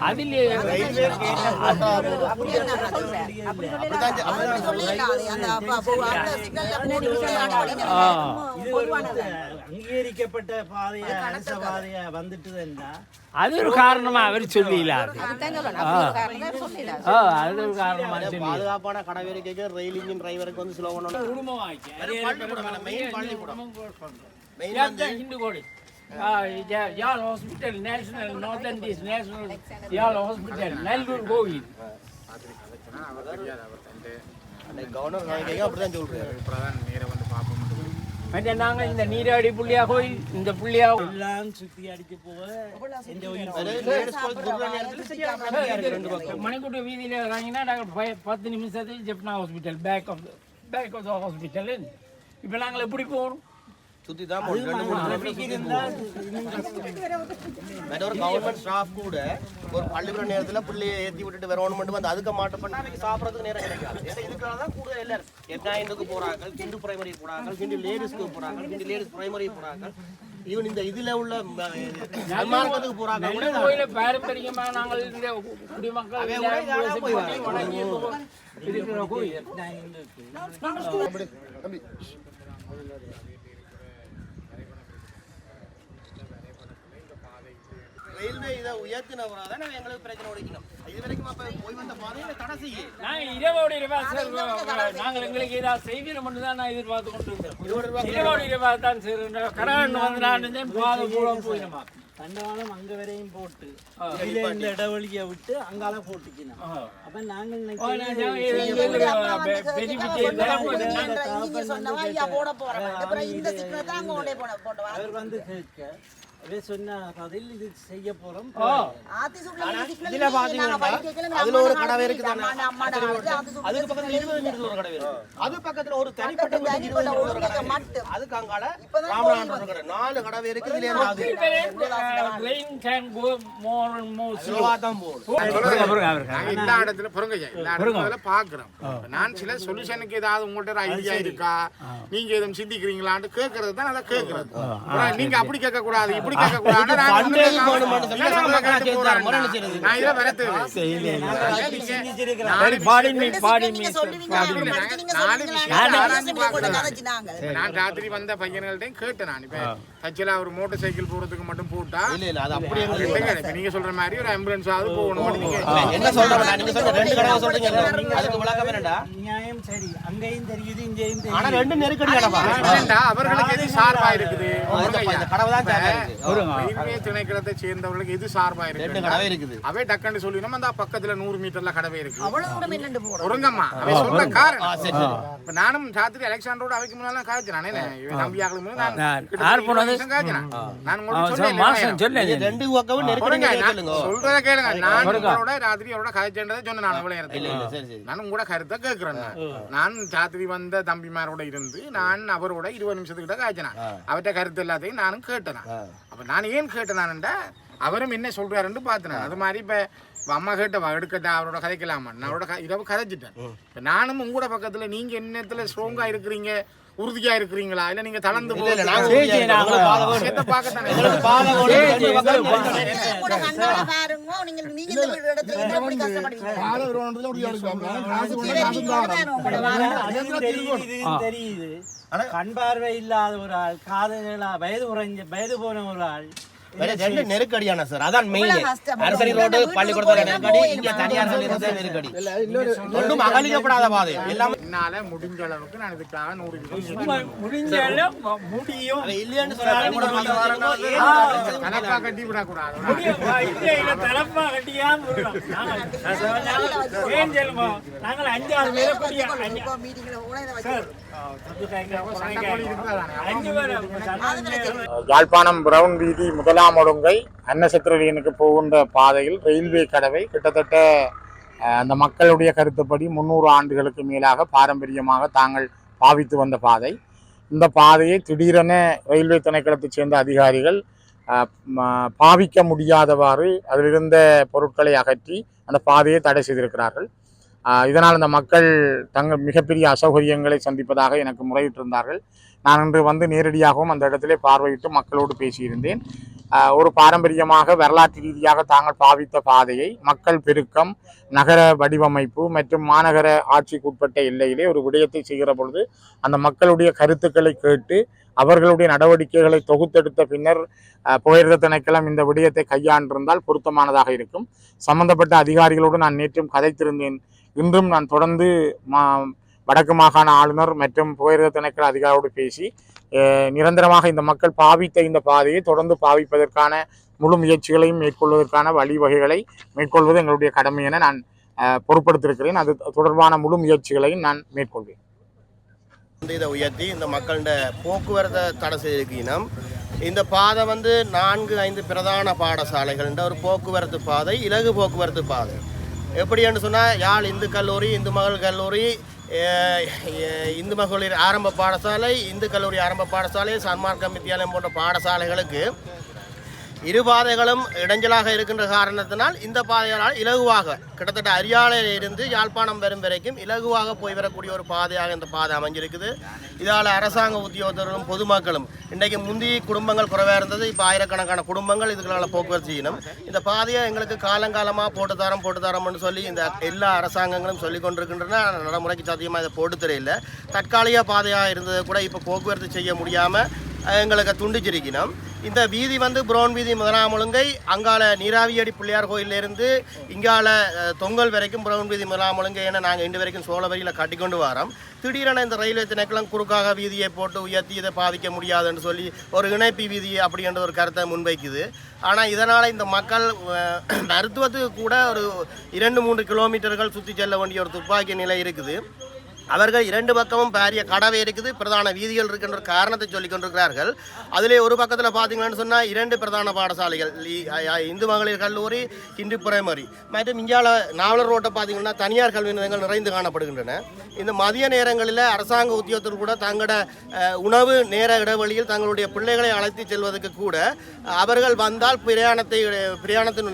அங்கீகரிக்கப்பட்ட பாதையா அரச பாதையா வந்துட்டு அது ஒரு காரணமா அவர் சொல்லிடலாம். அது ஒரு காரணமா பாதுகாப்பான கடவேரிக்கைக்கு ரயில் இன்ஜின் டிரைவருக்கு வந்து ஸ்லோ பண்ணணும். குடும்பம் Yal Hospital, National, Northern East National, Yal Hospital, Nellur Govil. Governor அப்படிதான் சொல்றாரு. நாங்கள் இந்த நீராடி புள்ளியா கோயில் இந்த புள்ளியா எல்லாம் சுத்தி அடிச்சு போக மணிக்கூட்டு வீதியில இறங்கினா நாங்கள் 10 நிமிஷத்துக்கு Jaffna hospital back of the hospital. இப்போ நாங்கள் எப்படி போகணும்? சுத்தி தான் ஒரு கவர்மெண்ட் ஸ்டாஃப் கூட ஒரு பள்ளிக்கூட நேரத்தில் பிள்ளையை ஏற்றி விட்டுட்டு வரணும் மட்டும் வந்து அதுக்கு மாட்டம் பண்ணி அன்றைக்கி சாப்பிட்றதுக்கு நேரம் கிடைக்காது. ஏன்னா இதுக்காக தான் கூடுதல் எல்லாரும் எட்டாயிரத்துக்கு போகிறாங்க, கிண்டு பிரைமரி போகிறாங்க, கிண்டு லேடிஸ்க்கு போகிறாங்க, கிண்டு லேடிஸ் பிரைமரி போகிறாங்க, ஈவன் இந்த இதில் உள்ள அல்மார்க்கத்துக்கு போகிறாங்க. பாரம்பரியமா நாங்கள் இந்த குடிமக்கள் இருக்கிற கோயில் ரயில்வே இதை உயர்த்தினவராக தான் நாங்கள் எங்களுக்கு பிரச்சனை ஒழிக்கணும். இது வரைக்கும் அப்போ போய் வந்த பாதையில் தடை செய்ய நாங்கள் இரவோடு நாங்கள் எங்களுக்கு ஏதாவது செய்வீரம் மட்டும் தான் நான் எதிர்பார்த்து கொண்டு இருந்தோம். இரவோடு இரவாக தான் செய்கிறோம். கடன் வந்து நான் பாதை கூட போயிடுமா தண்டவாளம் அங்க வரையும் போட்டு இந்த இடவழியை விட்டு அங்கால போட்டுக்கணும். அப்ப நாங்கள் அவர் வந்து கேட்க சொன்ன கதையில் இது செய்ய போறோம். அதுல ஒரு கடை இருக்கு, அதுக்கு பக்கத்துல 20 மீட்டர் ஒரு கடை இருக்கு, அது பக்கத்துல ஒரு தனிப்பட்ட 20 மீட்டர் ஒரு கடை இருக்கு, அதுக்கு அங்கால ராமநாதன் கடை 4 கடை இருக்கு. இதுல எல்லா இடத்துல பொறுங்க பாக்குறோம். நான் சில சொல்யூஷனுக்கு ஏதாவது உங்கள்கிட்ட ஐடியா இருக்கா, நீங்க எதுவும் சிந்திக்கிறீங்களான்னு கேட்கறது தான் அதை கேட்கறது. நீங்க அப்படி கேட்க கூடாது, இப்படி கேட்க கூடாது. நான் ராத்திரி வந்த பையன்கள்ட்டையும் கேட்டேன். நான் இப்ப தச்சில ஒரு மோட்டார் சைக்கிள் போறதுக்கு மட்டும் போட்டா நீங்க சொல்ற மாதிரி ஒரு ஆம்புலன்ஸ் ஆகுது போகணும். என்ன சொல்றீங்க? நீங்க சொல்ற ரெண்டு கடை சொல்றீங்க, அதுக்கு விளக்கம் என்னடா? நியாயம் சரி, அங்கேயும் தெரியுது இங்கேயும் தெரியுது. ஆனா ரெண்டு நெருக்கடி அவர்களுக்கு எது சார்பா இருக்குது? கடவை திணைக்களத்தை சேர்ந்தவர்களுக்கு எது சார்பா இருக்குது? அவை டக்குன்னு சொல்லினோம் அந்த பக்கத்துல 100 மீட்டர்ல கடவை இருக்கு. ஒருங்கம்மா அவை சொல்ற காரணம். இப்ப நானும் ராத்திரி அலெக்சாண்டரோட அவைக்கு முன்னால காய்ச்சேன். நம்பியாக்களுக்கு சொல்றத கேளுங்க. நான் உங்களோட ராத்திரி அவரோட காய்ச்சேன்றதை சொன்ன நான் அவ்வளவு நான் உங்களோட கருத்தை கேட்கிறேன். நான் ராத்திரி வந்த தம்பிமாரோட இருந்து நான் அவரோட 20 நிமிஷத்துக்கிட்ட காய்ச்சினேன். அவர்கிட்ட கருத்து எல்லாத்தையும் நானும் கேட்டேன். அப்ப நான் ஏன் கேட்டேன், அவரும் என்ன சொல்றாருன்னு பார்த்தேன். அது மாதிரி இப்ப இப்போ அம்மா கேட்டவா எடுக்கட்டா அவரோட கதைக்கலாமா நான் அவரோட இரவு கதைச்சிட்டேன். இப்போ நானும் உங்களோட பக்கத்தில் நீங்கள் என்னத்துல ஸ்ட்ராங்காக இருக்கிறீங்க, உறுதியா இருக்கிறீங்களா, இல்ல நீங்க தளர்ந்து தெரியுது. கண் பார்வை இல்லாத ஒரு ஆள், காதுகளா வயது போன ஒரு ஆள் ரெண்டு நெருக்கடியான சார். அதான் மெயின். அரசரி ரோடு பள்ளிக்கூடத்துல நெருக்கடி, இங்க தனியார் நெருக்கடி. ஒன்றும் அகலிக்கப்படாத பாதை. எல்லாம் என்னால முடிஞ்ச அளவுக்கு நான் இதுக்காக 100 முடிஞ்ச முடியும் இல்லையான்னு சொல்றாங்க. தலப்பா கட்டி விடக்கூடாது. தலப்பா கட்டியா நாங்கள் 5-6 பேரை கூடிய யாழ்ப்பாணம் பிரவுன் வீதி 1ஆம் ஒழுங்கை அன்னசத்திரலியனுக்கு போகின்ற பாதையில் ரயில்வே கடவை கிட்டத்தட்ட அந்த மக்களுடைய கருத்துப்படி 300 ஆண்டுகளுக்கு மேலாக பாரம்பரியமாக தாங்கள் பாவித்து வந்த பாதை. இந்த பாதையை திடீரென ரயில்வே திணைக்களத்தைச் சேர்ந்த அதிகாரிகள் பாவிக்க முடியாதவாறு அதிலிருந்த பொருட்களை அகற்றி அந்த பாதையை தடை செய்திருக்கிறார்கள். இதனால் அந்த மக்கள் தங்கள் மிகப்பெரிய அசௌகரியங்களை சந்திப்பதாக எனக்கு முறையிட்டிருந்தார்கள். நான் இன்று வந்து நேரடியாகவும் அந்த இடத்திலே பார்வையிட்டு மக்களோடு பேசியிருந்தேன். ஒரு பாரம்பரியமாக வரலாற்று ரீதியாக தாங்கள் பாவித்த பாதையை மக்கள் பெருக்கம், நகர வடிவமைப்பு மற்றும் மாநகர ஆட்சிக்குட்பட்ட எல்லையிலே ஒரு விடயத்தை செய்கிற பொழுது அந்த மக்களுடைய கருத்துக்களை கேட்டு அவர்களுடைய நடவடிக்கைகளை தொகுத்தெடுத்த பின்னர் புகையிரத திணைக்களம் இந்த விடயத்தை கையாண்டிருந்தால் பொருத்தமானதாக இருக்கும். சம்பந்தப்பட்ட அதிகாரிகளோடு நான் நேற்றும் கதைத்திருந்தேன். இன்றும் நான் தொடர்ந்து வடக்கு மாகாண ஆளுநர் மற்றும் புகையிரத திணைக்கள அதிகாரியோடு பேசி நிரந்தரமாக இந்த மக்கள் பாவித்த இந்த பாதையை தொடர்ந்து பாவிப்பதற்கான முழு முயற்சிகளையும் மேற்கொள்வதற்கான வழிவகைகளை மேற்கொள்வது எங்களுடைய கடமை என நான் பொறுப்படுத்திருக்கிறேன். அது தொடர்பான முழு முயற்சிகளையும் நான் மேற்கொள்வேன். இதை உயர்த்தி இந்த மக்களோட போக்குவரத்தை தடை செய்திருக்கணும். இந்த பாதை வந்து 4-5 பிரதான பாடசாலைகள் ஒரு போக்குவரத்து பாதை, இலகு போக்குவரத்து பாதை. எப்படின்னு சொன்னால் யாழ் இந்து கல்லூரி, இந்து மகள் கல்லூரி, இந்து மகளிர் ஆரம்ப பாடசாலை, இந்து கல்லூரி ஆரம்ப பாடசாலை, சன்மார்க்க வித்தியாலயம் போன்ற பாடசாலைகளுக்கு இரு பாதைகளும் இடைஞ்சலாக இருக்கின்ற காரணத்தினால் இந்த பாதைகளால் இலகுவாக கிட்டத்தட்ட அரியாலையில் இருந்து யாழ்ப்பாணம் வரும் வரைக்கும் இலகுவாக போய் வரக்கூடிய ஒரு பாதையாக இந்த பாதை அமைஞ்சிருக்குது. இதால் அரசாங்க உத்தியோகத்தர்களும் பொதுமக்களும் இன்றைக்கு முந்தி குடும்பங்கள் குறைவாக இருந்தது, இப்போ ஆயிரக்கணக்கான குடும்பங்கள் இதுகளால் போக்குவரத்து செய்யணும். இந்த பாதையை எங்களுக்கு காலங்காலமாக போட்டுத்தரோம்னு சொல்லி இந்த எல்லா அரசாங்கங்களும் சொல்லி கொண்டிருக்கின்றன. நடைமுறைக்கு சாத்தியமாக இதை போட்டு தெரியல. தற்காலிக பாதையாக இருந்ததை கூட இப்போ போக்குவரத்து செய்ய முடியாமல் எங்களுக்கு துண்டிச்சிருக்கணும். இந்த வீதி வந்து புரோன் வீதி 1ஆம் ஒழுங்கை அங்கால நீராவியடி பிள்ளையார் கோயிலிருந்து இங்கால தொங்கல் வரைக்கும் புரோன் வீதி 1ஆம் ஒழுங்கை என நாங்கள் இன்று வரைக்கும் சோழவரியில் கட்டிக்கொண்டு வரோம். திடீரென இந்த ரயில்வே திணைக்களம் குறுக்காக வீதியை போட்டு உயர்த்தி இதை பாவிக்க முடியாதுன்னு சொல்லி ஒரு இணைப்பு வீதி அப்படின்ற ஒரு கருத்தை முன்வைக்குது. ஆனால் இதனால் இந்த மக்கள் மருத்துவத்துக்கு கூட ஒரு 2-3 கிலோமீட்டர்கள் சுற்றி செல்ல வேண்டிய ஒரு துப்பாக்கி நிலை இருக்குது. அவர்கள் 2 பக்கமும் பாரிய கடவை இருக்குது, பிரதான வீதிகள் இருக்கின்ற காரணத்தை சொல்லிக் கொண்டிருக்கிறார்கள். அதிலே ஒரு பக்கத்தில் பார்த்தீங்கன்னு சொன்னால் 2 பிரதான பாடசாலைகள், இந்து மகளிர் கல்லூரி, ஹிந்து பிரைமரி மற்றும் இந்தியாவில் நாவலர் ரோட்டை பார்த்தீங்கன்னா தனியார் கல்வி நிலையங்கள் நிறைந்து காணப்படுகின்றன. இந்த மதிய நேரங்களில் அரசாங்க உத்தியோகத்தர் கூட தங்களோட உணவு நேர இடைவெளியில் தங்களுடைய பிள்ளைகளை அழைத்து செல்வதற்கு கூட அவர்கள் வந்தால் பிரயாணத்தின்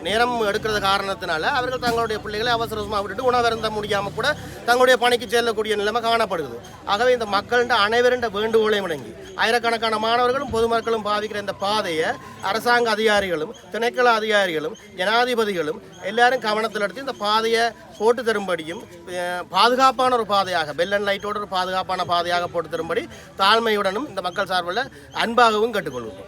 நேரம் எடுக்கிறது காரணத்தினால அவர்கள் தங்களுடைய பிள்ளைகளை அவசரமாக விட்டுட்டு உணவருந்த முடியாமல் கூட தங்களுடைய பணிக்கு செல்லக்கூடிய நிலைமை காணப்படுகிறது. ஆகவே இந்த மக்களின் அனைவருடைய வேண்டுகோளை முடங்கி ஆயிரக்கணக்கான மாணவர்களும் பொதுமக்களும் பாதிக்கிற இந்த பாதையை அரசாங்க அதிகாரிகளும் திணைக்கள அதிகாரிகளும் ஜனாதிபதிகளும் எல்லாரும் கவனத்தில் எடுத்து இந்த பாதையை போட்டு தரும்படியும் பாதுகாப்பான ஒரு பாதையாக பெல் அண்ட் லைட்டோட ஒரு பாதுகாப்பான பாதையாக போட்டு தரும்படி தாழ்மையுடனும் இந்த மக்கள் சார்பில் அன்பாகவும் கேட்டுக்கொள்வோம்.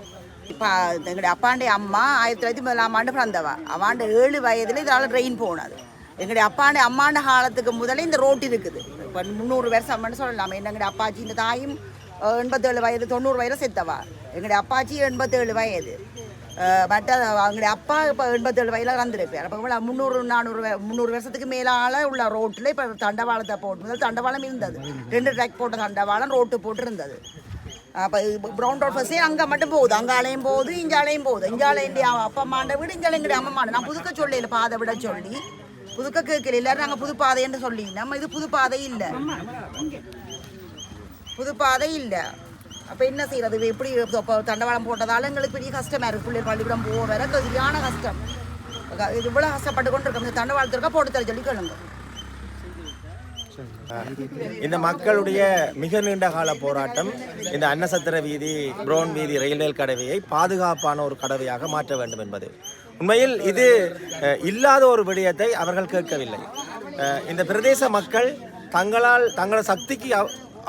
இப்போ எங்களுடைய அப்பாண்டைய அம்மா 1901ஆம் ஆண்டு பிறந்தவா. அவாண்ட 7 வயதில் இதனால் ட்ரெயின் போனது. எங்களுடைய அப்பாண்ட அம்மாண்ட காலத்துக்கு முதலே இந்த ரோட்டு இருக்குது. இப்போ 300 வருஷம்னு சொல்லலாம். எங்களுடைய அப்பாச்சி இந்த தாயும் 87 வயது 90 வயதில் செத்தவா. எங்களுடைய அப்பாச்சி 87 வயது. பட் எங்களுடைய அப்பா இப்போ 87 வயதில் இறந்துருப்பார். அப்போ 300 வருஷத்துக்கு மேலால் உள்ள ரோட்டில் இப்போ தண்டவாளத்தை போட்டு முதல் தண்டவாளம் இருந்தது. 2 ட்ராக் போட்ட தண்டவாளம் ரோட்டு போட்டு இருந்தது. அப்போ ப்ரௌன் ரோட் பஸ்ஸே அங்கே மட்டும் போகுது, அங்காலையும் போகுது, இங்காலையும் போகுது. இங்காலைய அப்பா அம்மாண்ட வீடு, இங்கால எங்களுடைய அம்மா மாண்ட. நான் புதுக்க சொல்லல பாதை விட சொல்லி புதுக்க கேட்கல. எல்லாரும் நாங்கள் புது பாதைன்னு சொல்லி நம்ம இது புது பாதை இல்லை, புது பாதை இல்லை. அப்போ என்ன செய்யறது? எப்படி தண்டவாளம் போட்டதால எங்களுக்கு பெரிய கஷ்டமாக இருக்குது. பிள்ளைகள் பள்ளிக்கூடம் போக வர சரியான கஷ்டம். இது இவ்வளோ கஷ்டப்பட்டு கொண்டு இருக்கோம். இந்த தண்டவாளத்திற்கா போட்டு தர சொல்லி கேளுங்க. இந்த மக்களுடைய மிக நீண்ட கால போராட்டம் இந்த அன்னசத்திர வீதி, புரோன் வீதி ரயில்வே கடவையை பாதுகாப்பான ஒரு கடவையாக மாற்ற வேண்டும் என்பது. உண்மையில் இது இல்லாத ஒரு விடயத்தை அவர்கள் கேட்கவில்லை. இந்த பிரதேச மக்கள் தங்கள் சக்திக்கு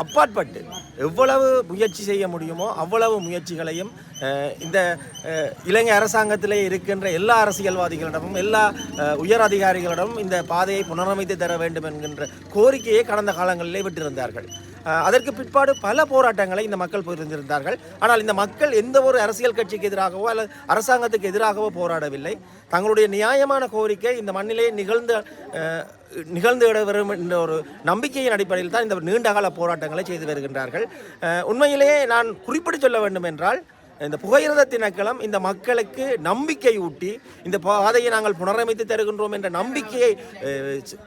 அப்பாற்பட்டு எவ்வளவு முயற்சி செய்ய முடியுமோ அவ்வளவு முயற்சிகளையும் இந்த இலங்கை அரசாங்கத்திலே இருக்கின்ற எல்லா அரசியல்வாதிகளிடமும் எல்லா உயர் அதிகாரிகளிடமும் இந்த பாதையை புனரமைத்து தர வேண்டும் என்கின்ற கோரிக்கையை கடந்த காலங்களிலே விட்டிருந்தார்கள். அதற்கு பிற்பாடு பல போராட்டங்களை இந்த மக்கள் புரிந்திருந்தார்கள். ஆனால் இந்த மக்கள் எந்த ஒரு அரசியல் கட்சிக்கு எதிராகவோ அல்லது அரசாங்கத்துக்கு எதிராகவோ போராடவில்லை. தங்களுடைய நியாயமான கோரிக்கை இந்த மண்ணிலே நிகழ்ந்து வரும் என்ற ஒரு நம்பிக்கையின் அடிப்படையில் தான் இந்த நீண்டகால போராட்டங்களை செய்து வருகின்றார்கள். உண்மையிலேயே நான் குறிப்பிட்டு சொல்ல வேண்டும் என்றால், இந்த புகையிரத திணைக்களம் இந்த மக்களுக்கு நம்பிக்கை ஊட்டி இந்த பாதையை நாங்கள் புனரமைத்து தருகின்றோம் என்ற நம்பிக்கையை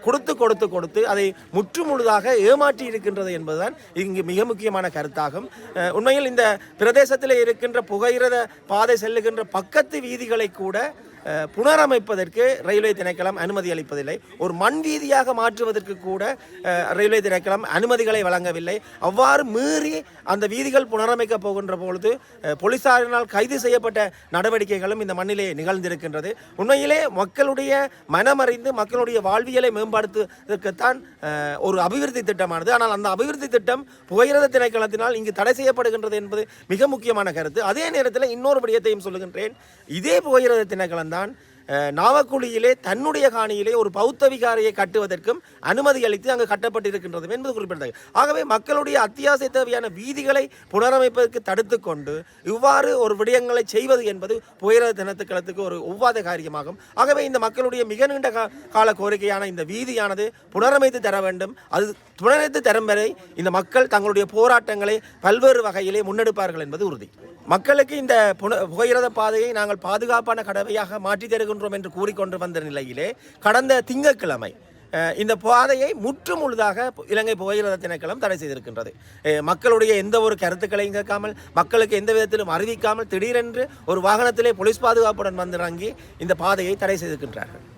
கொடுத்து அதை முற்றுமுழுதாக ஏமாற்றி இருக்கின்றது என்பதுதான் இங்கு மிக முக்கியமான கருத்தாகும். உண்மையில் இந்த பிரதேசத்தில் இருக்கின்ற புகையிரத பாதை செல்லுகின்ற பக்கத்து வீதிகளை கூட புனரமைப்பதற்கு ரயில்வே திணைக்களம் அனுமதி அளிப்பதில்லை. ஒரு மண் வீதியாக மாற்றுவதற்கு கூட ரயில்வே திணைக்களம் அனுமதிகளை வழங்கவில்லை. அவ்வாறு மீறி அந்த வீதிகள் புனரமைக்க போகின்ற பொழுது போலீசாரினால் கைது செய்யப்பட்ட நடவடிக்கைகளும் இந்த மண்ணிலே நிகழ்ந்திருக்கின்றது. உண்மையிலே மக்களுடைய மனமறிந்து மக்களுடைய வாழ்வியலை மேம்படுத்துவதற்குத்தான் ஒரு அபிவிருத்தி திட்டமானது. ஆனால் அந்த அபிவிருத்தி திட்டம் புகையிரத திணைக்களத்தினால் இங்கு தடை செய்யப்படுகின்றது என்பது மிக முக்கியமான கருத்து. அதே நேரத்தில் இன்னொரு விடயத்தையும் சொல்லுகின்றேன். இதே புகையிரத திணைக்களம் தான் நாவக்குழியிலே தன்னுடைய காணியிலே ஒரு பௌத்த விகாரையை கட்டுவதற்கும் அனுமதி அளித்து அங்கு கட்டப்பட்டிருக்கின்றது என்பது குறிப்பிட்டது. ஆகவே மக்களுடைய அத்தியாவசிய தேவையான வீதிகளை புனரமைப்பதற்கு தடுத்து கொண்டு இவ்வாறு ஒரு விடயங்களை செய்வது என்பது புகையிரத திணைக்களத்துக்கு ஒரு ஒவ்வாத காரியமாகும். ஆகவே இந்த மக்களுடைய மிக நீண்ட கால கோரிக்கையான இந்த வீதியானது புனரமைத்து தர வேண்டும். அது புனரமைத்து தரும் வரை இந்த மக்கள் தங்களுடைய போராட்டங்களை பல்வேறு வகையிலே முன்னெடுப்பார்கள் என்பது உறுதி. மக்களுக்கு இந்த புகையிரத பாதையை நாங்கள் பாதுகாப்பான கடவையாக மாற்றி தருகின்றோம் என்று கூறிக்கொண்டு வந்த நிலையிலே கடந்த திங்கட்கிழமை இந்த பாதையை முற்றுமுழுதாக இலங்கை புகையிரத திணைக்களம் தடை செய்திருக்கின்றது. மக்களுடைய எந்த ஒரு கருத்துக்களையும் கேட்காமல், மக்களுக்கு எந்த விதத்திலும் அறிவிக்காமல் திடீரென்று ஒரு வாகனத்திலே போலீஸ் பாதுகாப்புடன் வந்து இறங்கி இந்த பாதையை தடை செய்திருக்கின்றார்கள்.